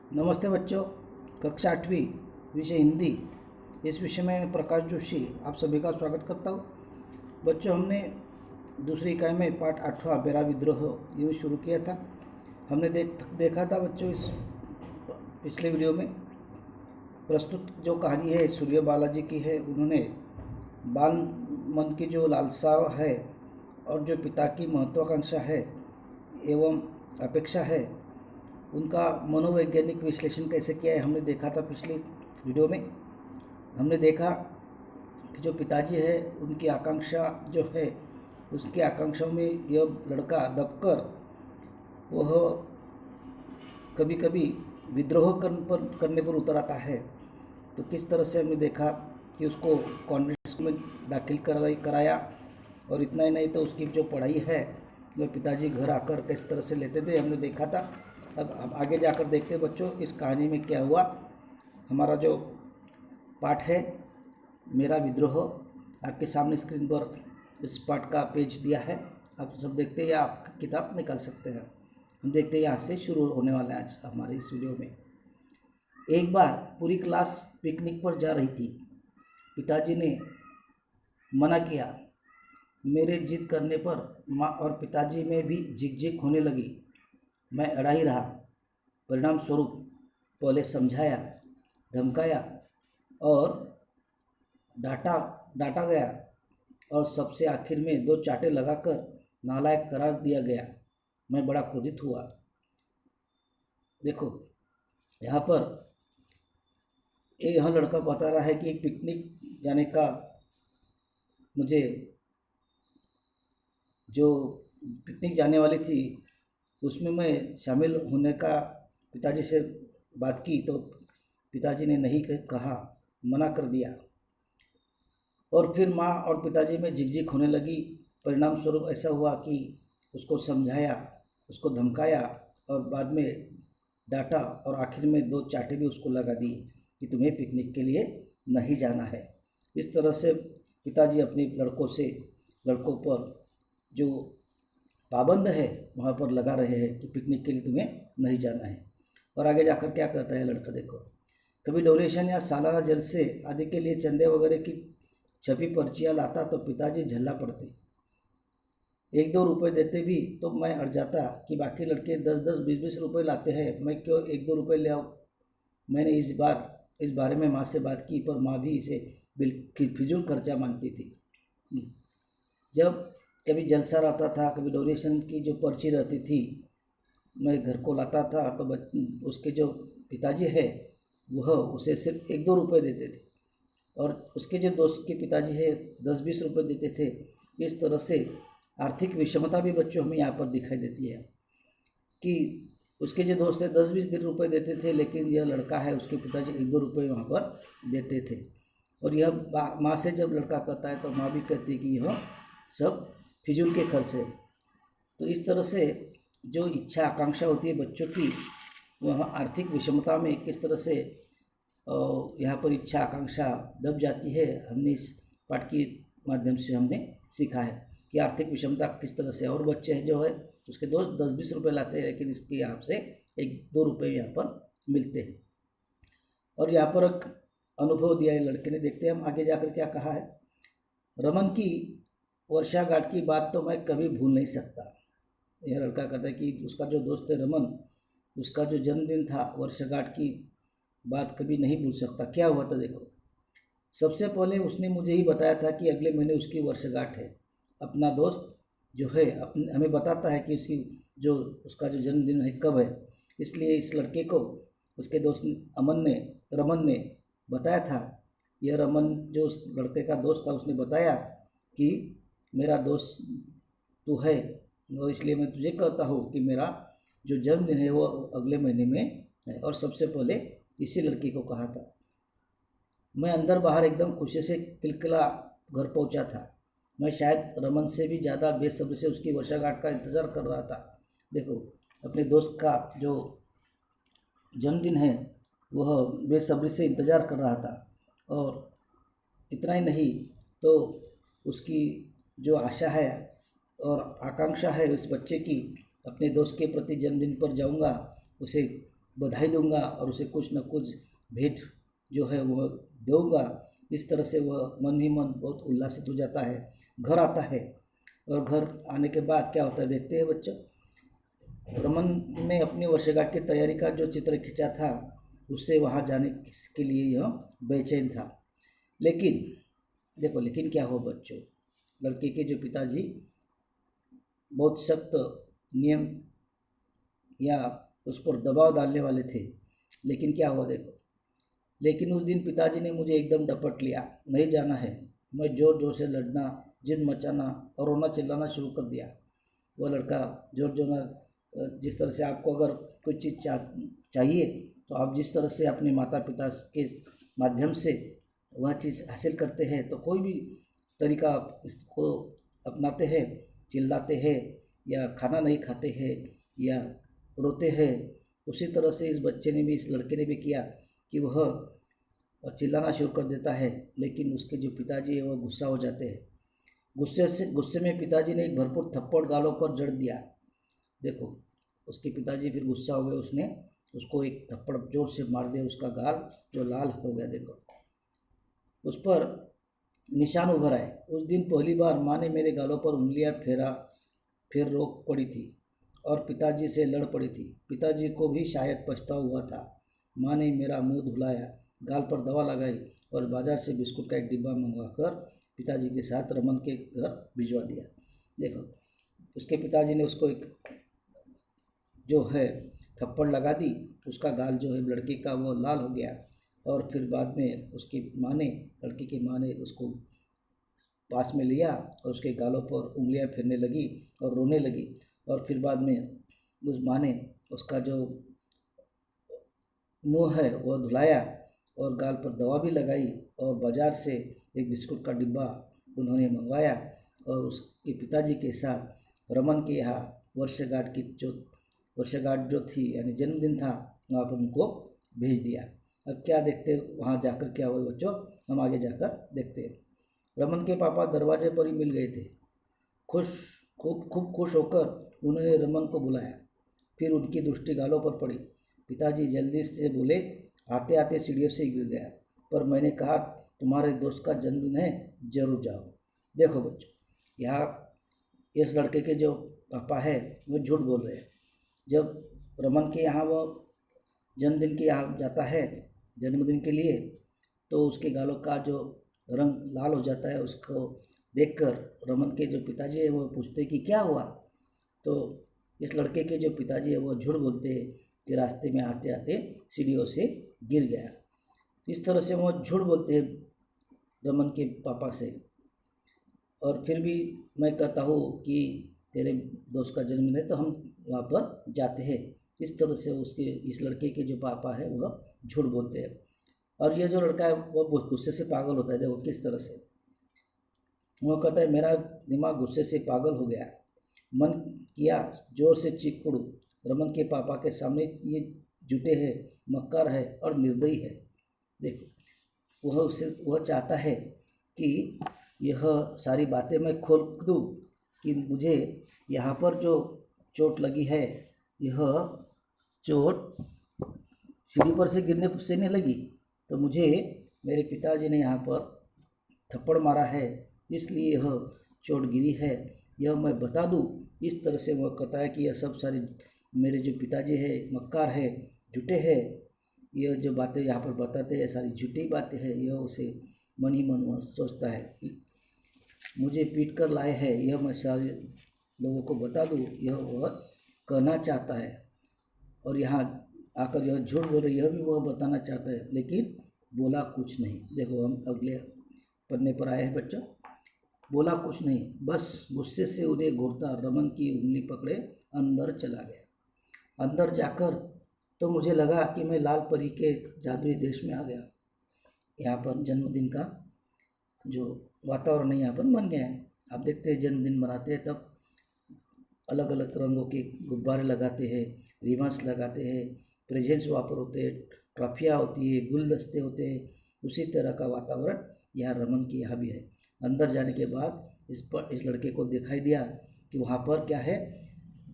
नमस्ते बच्चों। कक्षा 8वीं विषय हिंदी। इस विषय में प्रकाश जोशी आप सभी का स्वागत करता हूँ। बच्चों, हमने दूसरी इकाई में पाठ 8वां बेरा विद्रोह यूँ शुरू किया था। हमने देखा था बच्चों, इस पिछले वीडियो में प्रस्तुत जो कहानी है सूर्य बालाजी की है। उन्होंने बाल मन की जो लालसा है और जो पिता की महत्वाकांक्षा है एवं अपेक्षा है, उनका मनोवैज्ञानिक विश्लेषण कैसे किया है हमने देखा था पिछली वीडियो में। हमने देखा कि जो पिताजी है उनकी आकांक्षा जो है, उसकी आकांक्षाओं में यह लड़का दबकर वह कभी कभी विद्रोह करने पर उतर आता है। तो किस तरह से हमने देखा कि उसको कॉन्वेंट स्कूल में दाखिल कराया, और इतना ही नहीं तो उसकी जो पढ़ाई है वह पिताजी घर आकर किस तरह से लेते थे, हमने देखा था। अब आगे जाकर देखते हैं बच्चों इस कहानी में क्या हुआ। हमारा जो पाठ है मेरा विद्रोह, आपके सामने स्क्रीन पर इस पाठ का पेज दिया है, आप सब देखते हैं या आप किताब निकाल सकते हैं। हम देखते हैं, यहाँ से शुरू होने वाला है आज हमारे इस वीडियो में। एक बार पूरी क्लास पिकनिक पर जा रही थी। पिताजी ने मना किया। मेरे जिद करने पर माँ और पिताजी में भी झिकझिक होने लगी। मैं अड़ा ही रहा। परिणाम स्वरूप पहले समझाया, धमकाया और डांटा डांटा गया, और सबसे आखिर में 2 चांटे लगाकर नालायक करार दिया गया। मैं बड़ा क्रोधित हुआ। देखो, यहाँ पर यह लड़का बता रहा है कि एक पिकनिक जाने का मुझे, जो पिकनिक जाने वाली थी उसमें मैं शामिल होने का पिताजी से बात की, तो पिताजी ने नहीं कहा, मना कर दिया। और फिर माँ और पिताजी में झिकझिक होने लगी। परिणाम स्वरूप ऐसा हुआ कि उसको समझाया, उसको धमकाया और बाद में डांटा, और आखिर में 2 चांटे भी उसको लगा दी कि तुम्हें पिकनिक के लिए नहीं जाना है। इस तरह से पिताजी अपने लड़कों पर जो पाबंद है वहाँ पर लगा रहे हैं कि पिकनिक के लिए तुम्हें नहीं जाना है। और आगे जाकर क्या करता है लड़का, देखो। कभी डोनेशन या सालाना जलसे आदि के लिए चंदे वगैरह की छपी पर्चियाँ लाता तो पिताजी झल्ला पड़ते। 1-2 रुपये देते भी तो मैं अड़ जाता कि बाकी लड़के 10-10, 20-20 रुपये लाते हैं, मैं क्यों 1-2 रुपये ले आऊँ। मैंने इस बारे में माँ से बात की, पर माँ भी इसे बिल्कुल फिजूल खर्चा मानती थी। जब कभी जलसा रहता था, कभी डोनेशन की जो पर्ची रहती थी, मैं घर को लाता था तो उसके जो पिताजी है वह उसे सिर्फ 1-2 रुपये देते थे, और उसके जो दोस्त के पिताजी है 10-20 रुपये देते थे। इस तरह से आर्थिक विषमता भी बच्चों हमें यहाँ पर दिखाई देती है कि उसके जो दोस्त है 10-20 रुपये देते थे, लेकिन यह लड़का है उसके पिताजी 1-2 रुपये वहाँ पर देते थे। और यह माँ से जब लड़का कहता है तो माँ भी कहती है कि यह सब फिजूल के खर्च है। तो इस तरह से जो इच्छा आकांक्षा होती है बच्चों की, वह आर्थिक विषमता में किस तरह से यहाँ पर इच्छा आकांक्षा दब जाती है, हमने इस पाठ के माध्यम से हमने सीखा है कि आर्थिक विषमता किस तरह से। और बच्चे हैं जो है उसके दोस्त 10-20 रुपये लाते हैं, लेकिन इसके यहाँ से 1-2 रुपये यहाँ पर मिलते हैं। और यहाँ पर एक अनुभव दिया है लड़के ने, देखते हैं हम आगे जाकर क्या कहा है। रमन की वर्षागांठ की बात तो मैं कभी भूल नहीं सकता। यह लड़का कहता है कि उसका जो दोस्त है रमन, उसका जो जन्मदिन था, वर्षगांठ की बात कभी नहीं भूल सकता। क्या हुआ था देखो। सबसे पहले उसने मुझे ही बताया था कि अगले महीने उसकी वर्षगांठ है। अपना दोस्त जो है हमें बताता है कि उसका जो जन्मदिन है कब है, इसलिए इस लड़के को उसके दोस्त रमन ने बताया था। यह रमन जो उस लड़के का दोस्त था, उसने बताया कि मेरा दोस्त तू है, और इसलिए मैं तुझे कहता हूँ कि मेरा जो जन्मदिन है वो अगले महीने में है। और सबसे पहले इसी लड़की को कहा था। मैं अंदर बाहर एकदम खुशी से किलकिला घर पहुँचा था। मैं शायद रमन से भी ज़्यादा बेसब्री से उसकी वर्षगांठ का इंतज़ार कर रहा था। देखो, अपने दोस्त का जो जन्मदिन है वह बेसब्री से इंतज़ार कर रहा था। और इतना ही नहीं तो उसकी जो आशा है और आकांक्षा है उस बच्चे की, अपने दोस्त के प्रति जन्मदिन पर जाऊंगा, उसे बधाई दूंगा और उसे कुछ न कुछ भेंट जो है वह दूंगा। इस तरह से वह मन ही मन बहुत उल्लासित हो जाता है, घर आता है। और घर आने के बाद क्या होता है देखते हैं बच्चों। रमन ने अपनी वर्षगांठ की तैयारी का जो चित्र खींचा था उससे वहाँ जाने के लिए यह बेचैन था। लेकिन देखो, लेकिन क्या हो बच्चों, लड़के के जो पिताजी बहुत सख्त नियम या उस पर दबाव डालने वाले थे। लेकिन क्या हुआ देखो, लेकिन उस दिन पिताजी ने मुझे एकदम डपट लिया, नहीं जाना है। मैं ज़ोर ज़ोर से लड़ना, जिद मचाना और रोना चिल्लाना शुरू कर दिया। वह लड़का ज़ोर ज़ोर, जिस तरह से आपको अगर कोई चीज़ चाहिए तो आप जिस तरह से अपने माता पिता के माध्यम से वह चीज़ हासिल करते हैं, तो कोई भी तरीका इसको अपनाते हैं, चिल्लाते हैं या खाना नहीं खाते हैं या रोते हैं, उसी तरह से इस बच्चे ने भी, इस लड़के ने भी किया कि वह चिल्लाना शुरू कर देता है। लेकिन उसके जो पिताजी है वह गुस्सा हो जाते हैं। गुस्से में पिताजी ने एक भरपूर थप्पड़ गालों पर जड़ दिया। देखो, उसके पिताजी फिर गुस्सा हो गए, उसने उसको एक थप्पड़ जोर से मार दिया, उसका गाल जो लाल हो गया। देखो, उस पर निशान उभर आए। उस दिन पहली बार माँ ने मेरे गालों पर उंगलियां फिर रोक पड़ी थी और पिताजी से लड़ पड़ी थी। पिताजी को भी शायद पछतावा हुआ था। माँ ने मेरा मुंह धुलाया, गाल पर दवा लगाई और बाजार से बिस्कुट का एक डिब्बा मंगवाकर पिताजी के साथ रमन के घर भिजवा दिया। देखो, उसके पिताजी ने उसको एक जो है थप्पड़ लगा दी, उसका गाल जो है लड़के का वो लाल हो गया। और फिर बाद में उसकी माँ ने, लड़की की माँ ने उसको पास में लिया और उसके गालों पर उंगलियां फिरने लगी और रोने लगी। और फिर बाद में उस माँ ने उसका जो मुंह है वह धुलाया और गाल पर दवा भी लगाई और बाज़ार से एक बिस्कुट का डिब्बा उन्होंने मंगवाया और उसके पिताजी के साथ रमन के यहाँ वर्षगांठ जो थी यानी जन्मदिन था, वहाँ पर उनको भेज दिया। अब क्या देखते वहाँ जाकर क्या हुआ बच्चों, हम आगे जाकर देखते हैं। रमन के पापा दरवाजे पर ही मिल गए थे। खूब खुश होकर उन्होंने रमन को बुलाया। फिर उनकी दृष्टि गालों पर पड़ी। पिताजी जल्दी से बोले, आते आते सीढ़ियों से गिर गया, पर मैंने कहा तुम्हारे दोस्त का जन्मदिन है, जरूर जाओ। देखो बच्चों, यहाँ इस लड़के के जो पापा है वो झूठ बोल रहे हैं। जब रमन के यहाँ वो जन्मदिन के यहाँ जाता है जन्मदिन के लिए, तो उसके गालों का जो रंग लाल हो जाता है, उसको देखकर रमन के जो पिताजी है वो पूछते कि क्या हुआ। तो इस लड़के के जो पिताजी है वो झूठ बोलते हैं कि रास्ते में आते आते सीढ़ियों से गिर गया। इस तरह से वो झूठ बोलते हैं रमन के पापा से। और फिर भी मैं कहता हूँ कि तेरे दोस्त का जन्मदिन है तो हम वहाँ पर जाते हैं। इस तरह से इस लड़के के जो पापा है वह झूठ बोलते हैं। और ये जो लड़का है वो गुस्से से पागल होता है। देखो किस तरह से वो कहता है, मेरा दिमाग गुस्से से पागल हो गया, मन किया जोर से चीख पड़ूं। रमन के पापा के सामने ये झूठे हैं, मक्कार है और निर्दयी है। देखो, वह चाहता है कि यह सारी बातें मैं खोल दूँ कि मुझे यहाँ पर जो चोट लगी है, यह चोट सीढ़ी पर से गिरने से नहीं लगी, तो मुझे मेरे पिताजी ने यहाँ पर थप्पड़ मारा है, इसलिए यह चोट गिरी है, यह मैं बता दूँ। इस तरह से वह कहता है कि यह सब सारी मेरे जो पिताजी है मक्कार है, झूठे हैं। यह जो बातें यहाँ पर बताते हैं सारी झूठी बातें हैं। यह उसे मन ही मन वह सोचता है, मुझे पीट कर लाए हैं, यह मैं सारे लोगों को बता दूँ, यह वह कहना चाहता है। और यहाँ आकर यह झूठ बोले, यह भी वह बताना चाहता है, लेकिन बोला कुछ नहीं। देखो, हम अगले पन्ने पर आए हैं बच्चों। बोला कुछ नहीं, बस गुस्से से उन्हें घूरता रमन की उंगली पकड़े अंदर चला गया। अंदर जाकर तो मुझे लगा कि मैं लाल परी के जादुई देश में आ गया। यहाँ पर जन्मदिन का जो वातावरण यहाँ पर बन गया है। आप देखते हैं जन्मदिन मनाते हैं तब अलग अलग रंगों के गुब्बारे लगाते हैं, रिबन्स लगाते हैं, प्रेजेंट्स वहाँ पर होते हैं, ट्रॉफियाँ होती है, गुलदस्ते होते हैं। उसी तरह का वातावरण यहाँ रमन के यहाँ भी है। अंदर जाने के बाद इस लड़के को दिखाई दिया कि वहाँ पर क्या है,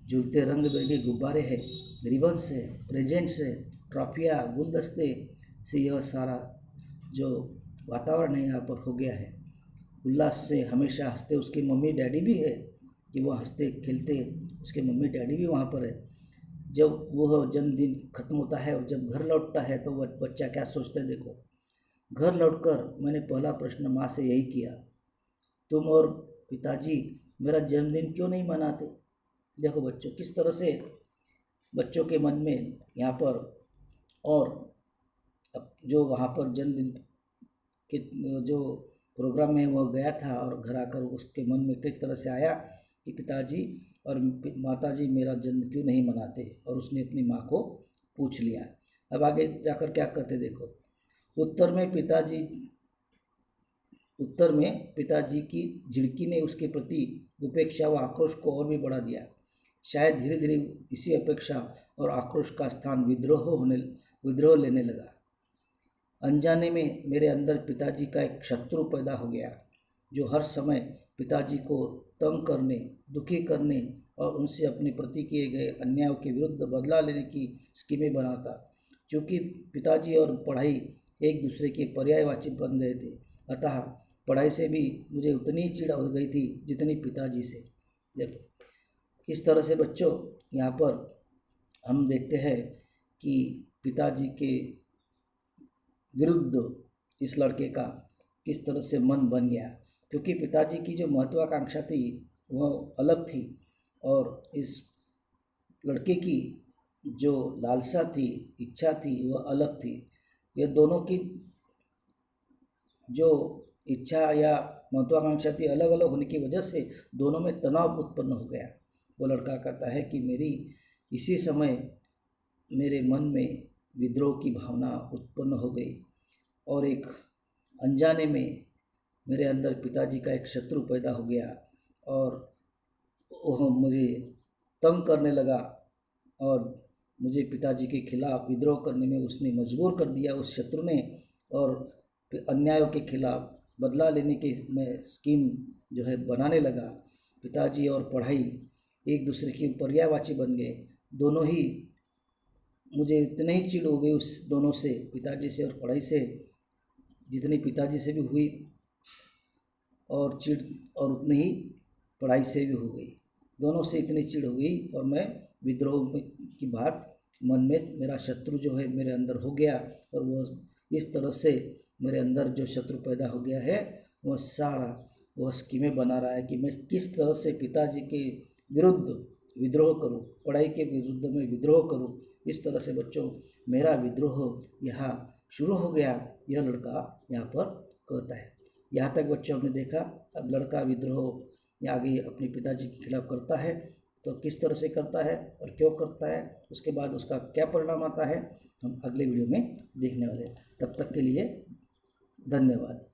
झूलते रंग बिरंगे गुब्बारे हैं, रिबन्स है, प्रेजेंट्स है ट्रॉफियाँ, गुलदस्ते से यह सारा जो वातावरण है यहाँ पर हो गया है। उल्लास से हमेशा हंसते, उसके मम्मी डैडी भी है कि वो हंसते खेलते, उसके मम्मी डैडी भी वहाँ पर है। जब वह जन्मदिन खत्म होता है और जब घर लौटता है तो वह बच्चा क्या सोचता है, देखो। घर लौटकर मैंने पहला प्रश्न माँ से यही किया, तुम और पिताजी मेरा जन्मदिन क्यों नहीं मनाते। देखो बच्चों, किस तरह से बच्चों के मन में यहाँ पर, और अब जो वहाँ पर जन्मदिन के जो प्रोग्राम में वो गया था और घर आकर उसके मन में किस तरह से आया कि पिताजी और माताजी मेरा जन्म क्यों नहीं मनाते, और उसने अपनी माँ को पूछ लिया। अब आगे जाकर क्या कहते देखो। उत्तर में पिताजी की झिड़की ने उसके प्रति उपेक्षा व आक्रोश को और भी बढ़ा दिया। शायद धीरे धीरे इसी अपेक्षा और आक्रोश का स्थान विद्रोह लेने लगा। अनजाने में मेरे अंदर पिताजी का एक शत्रु पैदा हो गया, जो हर समय पिताजी को तंग करने, दुखी करने और उनसे अपने प्रति किए गए अन्यायों के विरुद्ध बदला लेने की स्कीमें बनाता। चूँकि पिताजी और पढ़ाई एक दूसरे के पर्यायवाची बन गए थे, अतः पढ़ाई से भी मुझे उतनी चिढ़ हो गई थी जितनी पिताजी से। देखो इस तरह से बच्चों यहाँ पर हम देखते हैं कि पिताजी के विरुद्ध इस लड़के का किस तरह से मन बन गया, क्योंकि पिताजी की जो महत्वाकांक्षा थी वह अलग थी और इस लड़के की जो लालसा थी, इच्छा थी, वह अलग थी। ये दोनों की जो इच्छा या महत्वाकांक्षा थी अलग अलग होने की वजह से दोनों में तनाव उत्पन्न हो गया। वो लड़का कहता है कि मेरी इसी समय मेरे मन में विद्रोह की भावना उत्पन्न हो गई और एक अनजाने में मेरे अंदर पिताजी का एक शत्रु पैदा हो गया और वह मुझे तंग करने लगा और मुझे पिताजी के खिलाफ विद्रोह करने में उसने मजबूर कर दिया उस शत्रु ने, और अन्यायों के खिलाफ बदला लेने के में स्कीम जो है बनाने लगा। पिताजी और पढ़ाई एक दूसरे की पर्यायवाची बन गए। दोनों ही, मुझे इतनी ही चिढ़ हो गई उस दोनों से, पिताजी से और पढ़ाई से, जितनी पिताजी से भी हुई और चिढ़, और उतनी ही पढ़ाई से भी हो गई। दोनों से इतनी चिढ़ हो गई और मैं विद्रोह की बात मन में, मेरा शत्रु जो है मेरे अंदर हो गया और वह इस तरह से मेरे अंदर जो शत्रु पैदा हो गया है वह स्कीमें बना रहा है कि मैं किस तरह से पिताजी के विरुद्ध विद्रोह करूं, पढ़ाई के विरुद्ध में विद्रोह करूं। इस तरह से बच्चों मेरा विद्रोह यहाँ शुरू हो गया, यह लड़का यहाँ पर कहता है। यहाँ तक बच्चों हमने देखा। अब लड़का विद्रोह आगे अपने पिताजी के खिलाफ करता है, तो किस तरह से करता है और क्यों करता है, उसके बाद उसका क्या परिणाम आता है, हम अगले वीडियो में देखने वाले हैं। तब तक के लिए धन्यवाद।